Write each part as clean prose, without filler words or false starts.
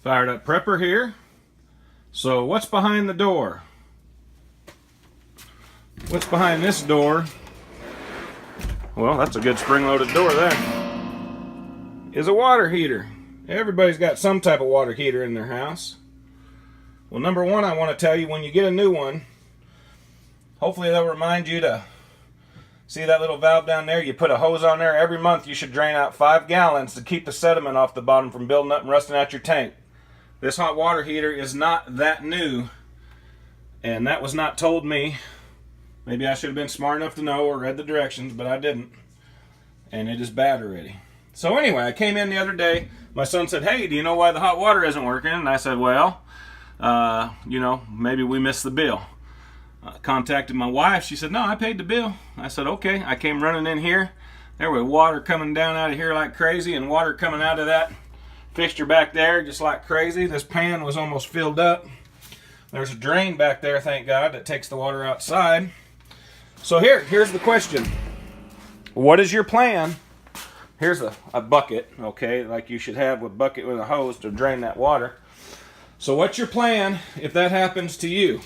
FiredUp Prepper here. So what's behind the door? What's behind this door? Well, that's a good spring-loaded door there. Is a water heater. Everybody's got some type of water heater in their house. Well, number one, I want to tell you, when you get a new one, hopefully they'll remind you to see that little valve down there. You put a hose on there. Every month you should drain out 5 gallons to keep the sediment off the bottom from building up and rusting out your tank. This hot water heater is not that new, and that was not told me. Maybe I should have been smart enough to know or read the directions, but I didn't. And it is bad already. So anyway, I came in the other day. My son said, "Hey, do you know why the hot water isn't working?" And I said, "Well, maybe we missed the bill." I contacted my wife. She said, "No, I paid the bill." I said, "Okay." I came running in here. There was water coming down out of here like crazy, and water coming out of that fixture back there just like crazy. This pan was almost filled up. There's a drain back there, thank God, that takes the water outside. So here's the question. What is your plan? Here's a bucket, okay, like you should have a bucket with a hose to drain that water. So what's your plan if that happens to you?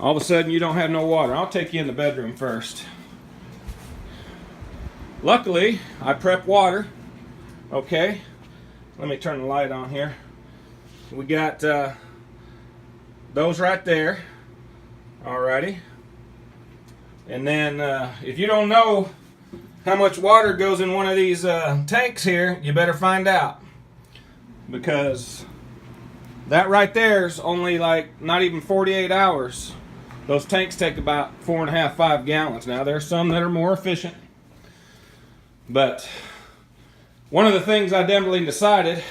All of a sudden you don't have no water. I'll take you in the bedroom first. Luckily, I prep water, okay? Let me turn the light on here. We got those right there. Alrighty. And then if you don't know how much water goes in one of these tanks here, you better find out. Because that right there is only like not even 48 hours. Those tanks take about 4.5, 5 gallons. Now there's some that are more efficient. But one of the things I definitely decided,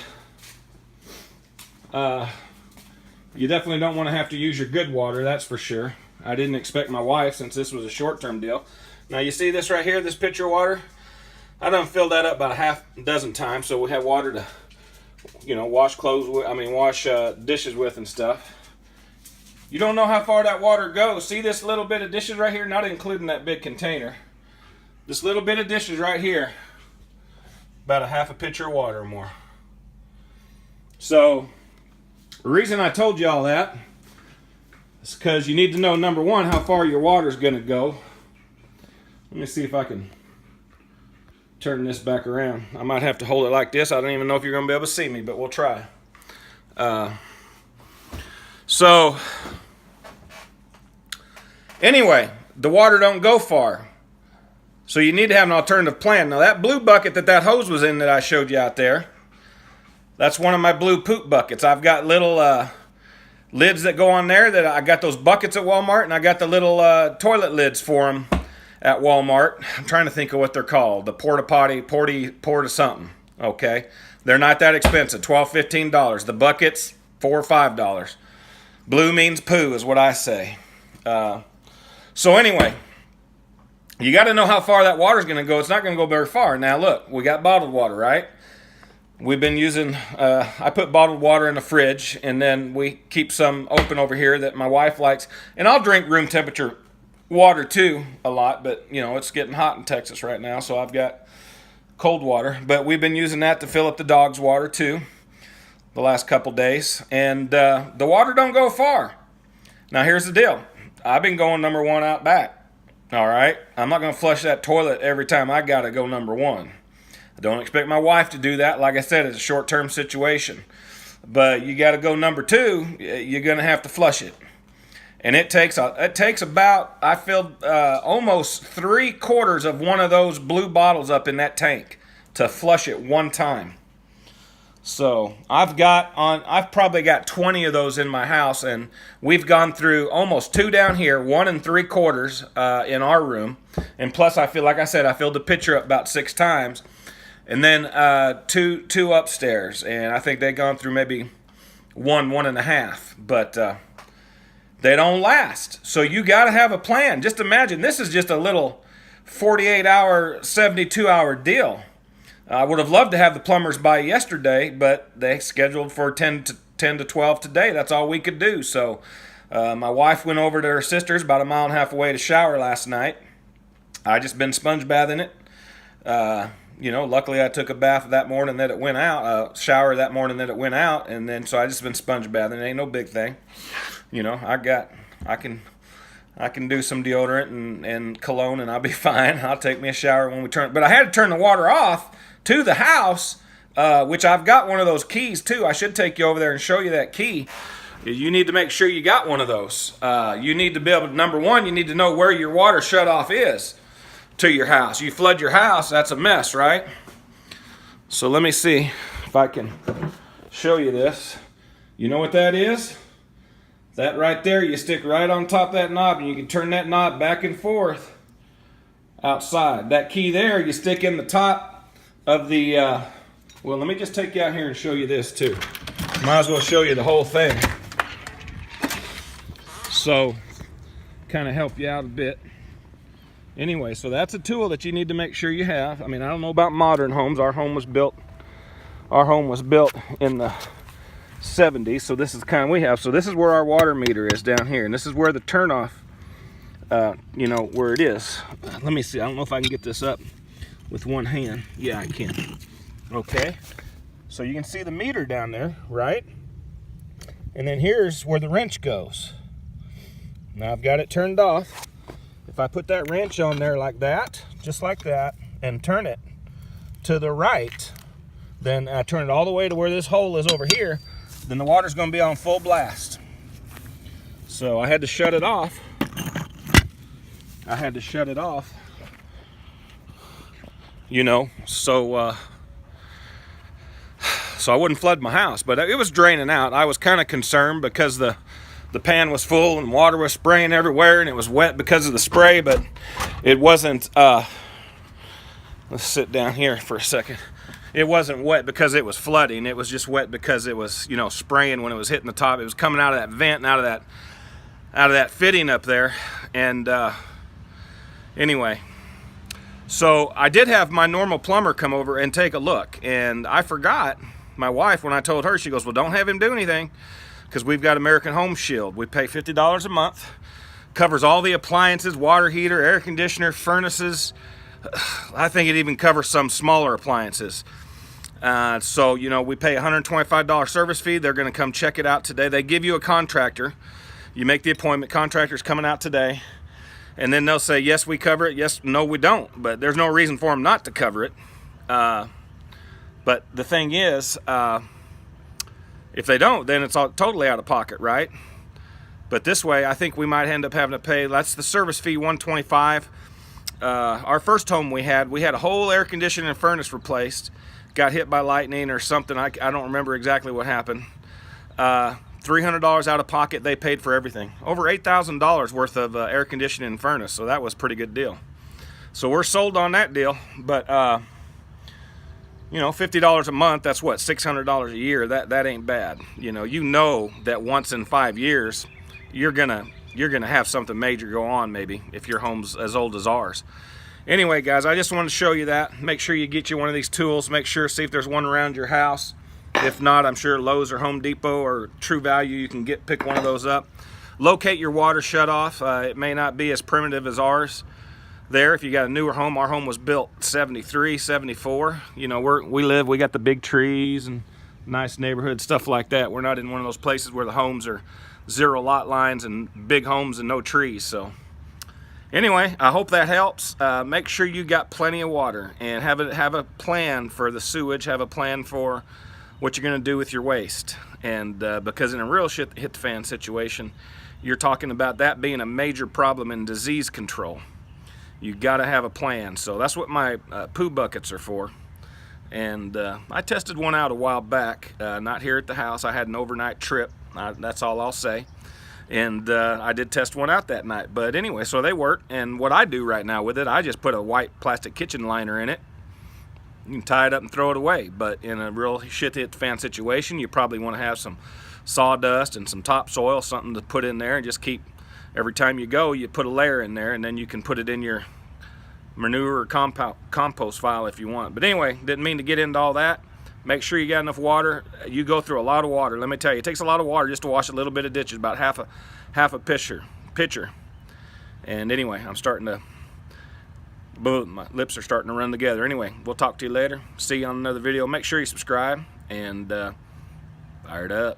you definitely don't want to have to use your good water, that's for sure. I didn't expect my wife, since this was a short-term deal. Now you see this right here, this pitcher of water? I done filled that up about a half dozen times, so we have water to, wash clothes with, wash dishes with and stuff. You don't know how far that water goes. See this little bit of dishes right here? Not including that big container. This little bit of dishes right here, about a half a pitcher of water or more. So the reason I told you all that is because you need to know, number one, how far your water is going to go. Let me see if I can turn this back around. I might have to hold it like this. I don't even know if you're going to be able to see me, but we'll try. So anyway, the water don't go far. So you need to have an alternative plan. Now that blue bucket that hose was in that I showed you out there, that's one of my blue poop buckets. I've got little lids that go on there. That I got those buckets at Walmart, and I got the little toilet lids for them at Walmart. I'm trying to think of what they're called. The porta something. Okay, they're not that expensive. $12, $15. The buckets, $4 or $5. Blue means poo, is what I say. So anyway, you got to know how far that water's going to go. It's not going to go very far. Now look, we got bottled water, right? We've been using, I put bottled water in the fridge, and then we keep some open over here that my wife likes. And I'll drink room temperature water too a lot, but it's getting hot in Texas right now, so I've got cold water. But we've been using that to fill up the dog's water too the last couple days. And the water don't go far. Now here's the deal. I've been going number one out back. All right, I'm not going to flush that toilet every time I got to go number one. I don't expect my wife to do that. Like I said, it's a short-term situation. But you got to go number two, you're going to have to flush it. And it takes about, I filled almost 3/4 of one of those blue bottles up in that tank to flush it one time. So I've probably got 20 of those in my house, and we've gone through almost 2 down here, 1 3/4 in our room, and plus I filled the pitcher up about 6 times, and then two upstairs, and I think they've gone through maybe 1.5, but they don't last. So you got to have a plan. Just imagine, this is just a little 48-hour, 72-hour deal. I would have loved to have the plumbers by yesterday, but they scheduled for 10 to 12 today. That's all we could do. So my wife went over to her sister's about 1.5 miles away to shower last night. I just been sponge bathing it. You know, luckily I took a bath that morning that it went out, shower that morning that it went out, and then so I just been sponge bathing. It ain't no big thing. You know, I can do some deodorant and cologne and I'll be fine. I'll take me a shower when we turn. But I had to turn the water off to the house, which I've got one of those keys too. I should take you over there and show you that key. You need to make sure you got one of those. You need to be able to, number one, you need to know where your water shutoff is to your house. You flood your house, that's a mess, right? So let me see if I can show you this. You know what that is? That right there, you stick right on top of that knob and you can turn that knob back and forth outside. That key there, you stick in the top of the, well, let me just take you out here and show you this too. Might as well show you the whole thing. So, kind of help you out a bit. Anyway, so that's a tool that you need to make sure you have. I mean, I don't know about modern homes. Our home was built in the 70s, so this is the kind we have. So this is where our water meter is down here, and this is where the turnoff, you know, where it is. Let me see. I don't know if I can get this up with one hand. Yeah, I can. Okay. So you can see the meter down there, right? And then here's where the wrench goes. Now I've got it turned off. If I put that wrench on there like that, just like that, and turn it to the right, then I turn it all the way to where this hole is over here, then the water's going to be on full blast. So I had to shut it off. You know, so I wouldn't flood my house, but it was draining out. I was kind of concerned because the pan was full and water was spraying everywhere and it was wet because of the spray, but it wasn't, let's sit down here for a second. It wasn't wet because it was flooding. It was just wet because it was, you know, spraying when it was hitting the top. It was coming out of that vent and out of that fitting up there. And anyway, so I did have my normal plumber come over and take a look, and I forgot. My wife, when I told her, she goes, well, don't have him do anything because we've got American Home Shield. We pay $50 a month. Covers all the appliances, water heater, air conditioner, furnaces. I think it even covers some smaller appliances. So, you know, we pay $125 service fee. They're going to come check it out today. They give you a contractor. You make the appointment. Contractor's coming out today. And then they'll say, yes, we cover it. Yes, no, we don't. But there's no reason for them not to cover it. But the thing is, if they don't, then it's all totally out of pocket, right? But this way, I think we might end up having to pay, that's the service fee, $125. Our first home we had a whole air conditioner and furnace replaced. Got hit by lightning or something. I don't remember exactly what happened. $300 out of pocket. They paid for everything. Over $8,000 worth of air conditioning and furnace. So that was a pretty good deal. So we're sold on that deal. But you know, $50 a month. That's what, $600 a year. That ain't bad. You know that once in 5 years, you're gonna have something major go on, maybe, if your home's as old as ours. Anyway, guys, I just wanted to show you that. Make sure you get you one of these tools. Make sure, see if there's one around your house. If not, I'm sure Lowe's or Home Depot or True Value, you can pick one of those up. Locate your water shutoff. It may not be as primitive as ours there. If you got a newer home, our home was built 73, 74. You know, we got the big trees and nice neighborhood, stuff like that. We're not in one of those places where the homes are 0 lot lines and big homes and no trees. So anyway, I hope that helps. Make sure you got plenty of water and have a plan for the sewage. Have a plan for what you're going to do with your waste. And because in a real shit hit the fan situation, you're talking about that being a major problem in disease control. You got to have a plan. So that's what my poo buckets are for. And I tested one out a while back, not here at the house. I had an overnight trip. That's all I'll say. And I did test one out that night. But anyway, so they work. And what I do right now with it, I just put a white plastic kitchen liner in it. You can tie it up and throw it away. But in a real shit hit fan situation, you probably want to have some sawdust and some topsoil, something to put in there, and just keep, every time you go, you put a layer in there, and then you can put it in your manure or compost file if you want. But anyway, didn't mean to get into all that. Make sure you got enough water. You go through a lot of water. Let me tell you, it takes a lot of water just to wash a little bit of ditches, about half a pitcher. And anyway, I'm starting to Boom, my lips are starting to run together. Anyway, we'll talk to you later. See you on another video. Make sure you subscribe and fire it up.